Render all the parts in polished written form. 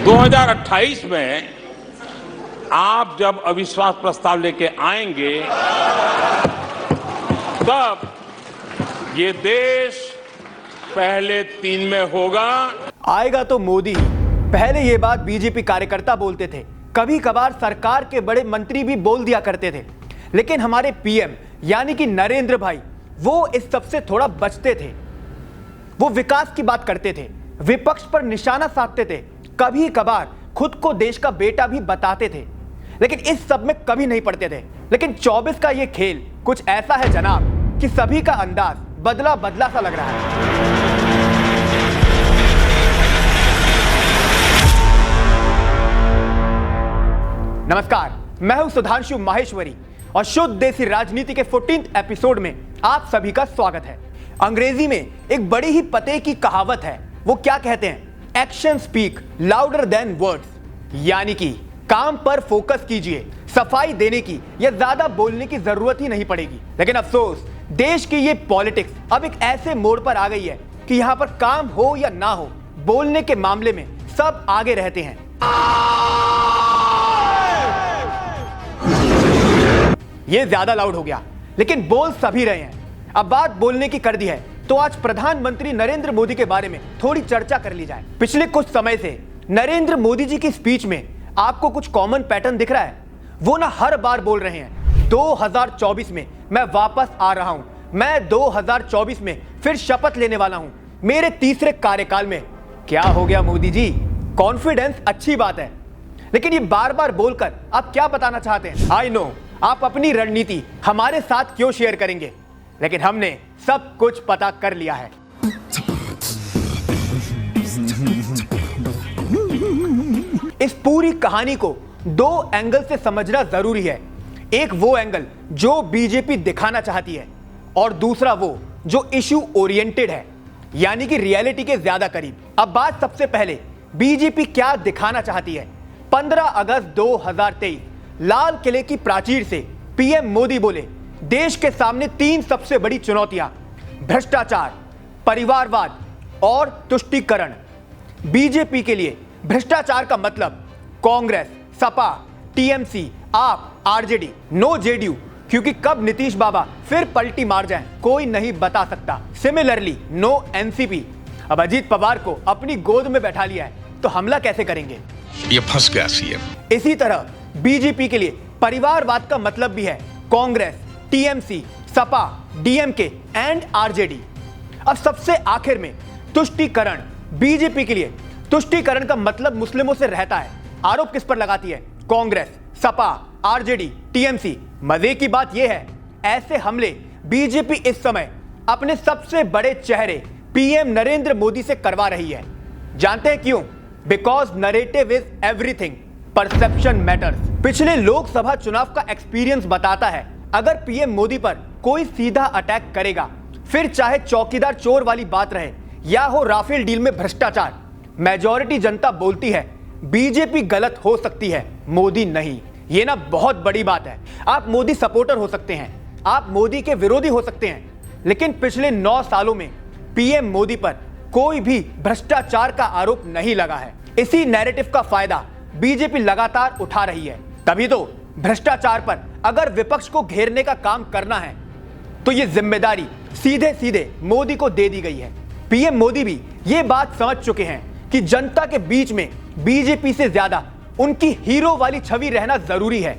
2028 में आप जब अविश्वास प्रस्ताव लेके आएंगे तब ये देश पहले 3 में होगा। आएगा तो मोदी ही। पहले ये बात बीजेपी कार्यकर्ता बोलते थे, कभी कभार सरकार के बड़े मंत्री भी बोल दिया करते थे, लेकिन हमारे पीएम यानी कि नरेंद्र भाई वो इस सब से थोड़ा बचते थे। वो विकास की बात करते थे, विपक्ष पर निशाना साधते थे, कभी कभार खुद को देश का बेटा भी बताते थे, लेकिन इस सब में कभी नहीं पड़ते थे। लेकिन 24 का ये खेल कुछ ऐसा है जनाब कि सभी का अंदाज बदला बदला सा लग रहा है। नमस्कार, मैं हूं सुधांशु माहेश्वरी और शुद्ध देसी राजनीति के 14th एपिसोड में आप सभी का स्वागत है। अंग्रेजी में एक बड़ी ही पते की कहावत है, वो क्या कहते हैं, action speak louder than words, यानी कि काम पर फोकस कीजिए, सफाई देने की या ज्यादा बोलने की जरूरत ही नहीं पड़ेगी। लेकिन अफसोस, देश की ये पॉलिटिक्स अब एक ऐसे मोड़ पर आ गई है कि यहां पर काम हो या ना हो, बोलने के मामले में सब आगे रहते हैं। ये ज्यादा लाउड हो गया, लेकिन बोल सभी रहे हैं। अब बात बोलने की कर दी है तो आज प्रधानमंत्री नरेंद्र मोदी के बारे में थोड़ी चर्चा कर ली जाए। पिछले कुछ समय से नरेंद्र मोदी जी की स्पीच में आपको कुछ कॉमन पैटर्न दिख रहा है। वो ना हर बार बोल रहे हैं 2024 में मैं वापस आ रहा हूं, मैं 2024 में फिर शपथ लेने वाला हूं, मेरे तीसरे कार्यकाल में। क्या हो गया मोदी जी? कॉन्फिडेंस अच्छी बात है, लेकिन ये बार बार बोलकर आप क्या बताना चाहते हैं? आई नो आप अपनी रणनीति हमारे साथ क्यों शेयर करेंगे, लेकिन हमने सब कुछ पता कर लिया है। इस पूरी कहानी को 2 एंगल से समझना जरूरी है। एक वो एंगल जो बीजेपी दिखाना चाहती है और दूसरा वो जो इशू ओरिएंटेड है, यानी कि रियलिटी के ज्यादा करीब। अब बात सबसे पहले बीजेपी क्या दिखाना चाहती है। 15 अगस्त 2023 लाल किले की प्राचीर से पीएम मोदी बोले, देश के सामने 3 सबसे बड़ी चुनौतियां, भ्रष्टाचार, परिवारवाद और तुष्टीकरण। बीजेपी के लिए भ्रष्टाचार का मतलब कांग्रेस, सपा, टीएमसी, आप, आरजेडी, नो जेडीयू, क्योंकि कब नीतीश बाबा फिर पलटी मार जाएं कोई नहीं बता सकता। Similarly no NCP. अब अजीत पवार को अपनी गोद में बैठा लिया है तो हमला कैसे करेंगे? ये फंस गया सीएम। इसी तरह बीजेपी के लिए परिवारवाद का मतलब भी है Congress, TMC, Sapa, DMK and RJD. अब सबसे आखिर में तुष्टीकरण। बीजेपी के लिए तुष्टीकरण का मतलब मुस्लिमों से रहता है। आरोप किस पर लगाती है? Congress, Sapa, RJD, TMC. मजे की बात यह है, ऐसे हमले बीजेपी इस समय अपने सबसे बड़े चेहरे पीएम नरेंद्र मोदी से करवा रही है। जानते हैं क्यों? Because narrative is everything, perception matters. पिछले लोकसभा चुनाव का एक्सपीरियंस बताता है, अगर पीएम मोदी पर कोई सीधा अटैक करेगा, फिर चाहे चौकीदार चोर वाली बात रहे या हो राफेल डील में भ्रष्टाचार, मेजॉरिटी जनता बोलती है बीजेपी गलत हो सकती है, मोदी नहीं। ये ना बहुत बड़ी बात है। आप मोदी सपोर्टर हो सकते हैं, आप मोदी के विरोधी हो सकते हैं, लेकिन पिछले 9 सालों में पीएम मोदी पर कोई भी भ्रष्टाचार का आरोप नहीं लगा है। इसी नैरेटिव का फायदा बीजेपी लगातार उठा रही है। तभी तो भ्रष्टाचार पर अगर विपक्ष को घेरने का काम करना है तो ये जिम्मेदारी सीधे सीधे मोदी को दे दी गई है। पीएम मोदी भी ये बात समझ चुके हैं कि जनता के बीच में बीजेपी से ज्यादा उनकी हीरो वाली छवि रहना जरूरी है।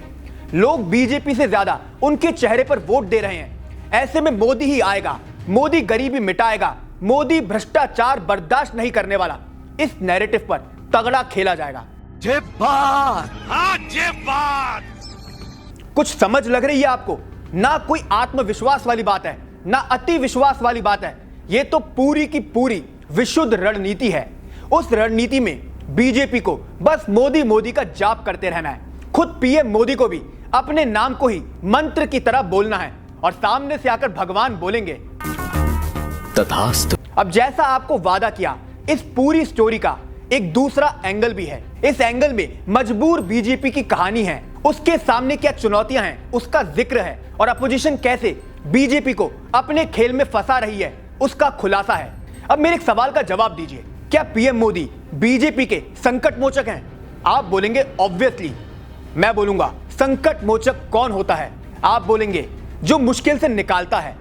लोग बीजेपी से ज्यादा उनके चेहरे पर वोट दे रहे हैं। ऐसे में मोदी ही आएगा, मोदी गरीबी मिटाएगा, मोदी भ्रष्टाचार बर्दाश्त नहीं करने वाला। इस नैरेटिव पर तगड़ा खेला जाएगा। जय बात, हाँ जय बात। कुछ समझ लग रही है आपको? ना कोई आत्मविश्वास वाली बात है, ना अति विश्वास वाली बात है। यह तो पूरी की पूरी विशुद्ध रणनीति है। उस रणनीति में बीजेपी को बस मोदी मोदी का जाप करते रहना है। खुद पीएम मोदी को भी अपने नाम को ही मंत्र की तरह बोलना है और सामने से आकर भगवान बोलेंगे तथास्तु। अब जैसा आपको वादा किया, इस पूरी स्टोरी का एक दूसरा एंगल भी है। इस एंगल में मजबूर बीजेपी की कहानी है, उसके सामने क्या चुनौतियां हैं उसका जिक्र है, और अपोजिशन कैसे बीजेपी को अपने खेल में फंसा रही है उसका खुलासा है। अब मेरे एक सवाल का जवाब दीजिए, क्या पीएम मोदी बीजेपी के संकट मोचक हैं? आप बोलेंगे ऑब्वियसली। मैं बोलूंगा संकट मोचक कौन होता है? आप बोलेंगे जो मुश्किल से निकालता है।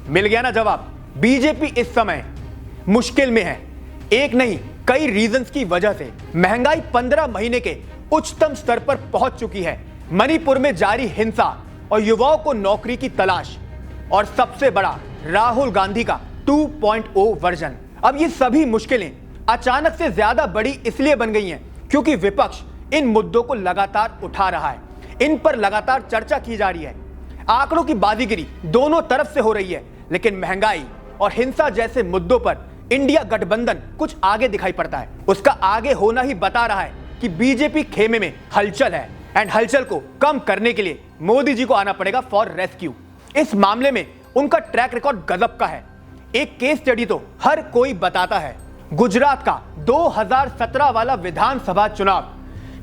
मिल गया ना जवाब। बीजेपी इस समय मुश्किल में है, एक नहीं कई रीजंस की वजह से। महंगाई 15 महीने के उच्चतम स्तर पर पहुंच चुकी है, मणिपुर में जारी हिंसा और युवाओं को नौकरी की तलाश, और सबसे बड़ा राहुल गांधी का 2.0 वर्जन। अब ये सभी मुश्किलें अचानक से ज्यादा बड़ी इसलिए बन गई हैं क्योंकि विपक्ष इन मुद्दों को लगातार उठा रहा है, इन पर लगातार चर्चा की जा रही है। आंकड़ों की बाजीगरी दोनों तरफ से हो रही है, लेकिन महंगाई और हिंसा जैसे मुद्दों पर इंडिया गठबंधन कुछ आगे दिखाई पड़ता है। उसका आगे होना ही बता रहा है कि बीजेपी खेमे में हलचल है, एंड हलचल को कम करने के लिए मोदी जी को आना पड़ेगा फॉर रेस्क्यू। इस मामले में उनका ट्रैक रिकॉर्ड गजब का है। एक केस स्टडी तो हर कोई बताता है। गुजरात का 2017 वाला विधानसभा चुनाव,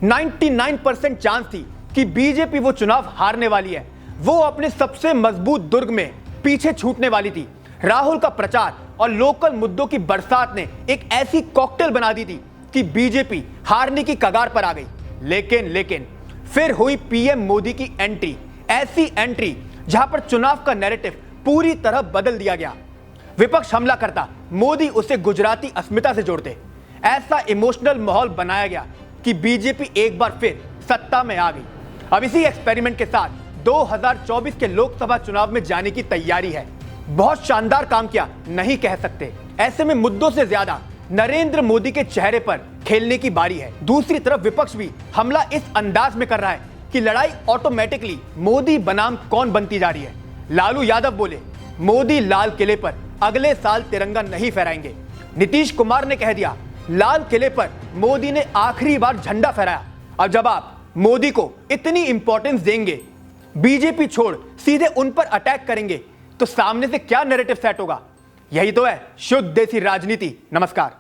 99% चांस थी कि बीजेपी वो चुनाव हारने वाली है। वो अपने सबसे मजबूत दुर्ग में पीछे छूटने वाली थी। राहुल का प्रचार और लोकल मुद्दों की बरसात ने एक ऐसी कॉकटेल बना दी थी कि बीजेपी हारने की कगार पर आ गई। लेकिन फिर हुई पीएम मोदी की एंट्री, ऐसी एंट्री जहां पर चुनाव का नैरेटिव पूरी तरह बदल दिया गया। विपक्ष हमला करता, मोदी उसे गुजराती अस्मिता से जोड़ते। ऐसा इमोशनल माहौल बनाया गया कि बीजेपी एक बार फिर सत्ता में आ गई। अब इसी एक्सपेरिमेंट के साथ 2024 के लोकसभा चुनाव में जाने की तैयारी है। बहुत शानदार काम किया नहीं कह सकते। ऐसे में मुद्दों से ज्यादा नरेंद्र मोदी के चेहरे पर खेलने की बारी है। दूसरी तरफ विपक्ष भी हमला इस अंदाज में कर रहा है कि लड़ाई ऑटोमेटिकली मोदी बनाम कौन बनती जा रही है। लालू यादव बोले मोदी लाल किले पर अगले साल तिरंगा नहीं फहराएंगे। नीतीश कुमार ने कह दिया लाल किले पर मोदी ने आखिरी बार झंडा फहराया। अब जब आप मोदी को इतनी इंपॉर्टेंस देंगे, बीजेपी छोड़ सीधे उन पर अटैक करेंगे, तो सामने से क्या नैरेटिव सेट होगा? यही तो है शुद्ध देसी राजनीति। नमस्कार।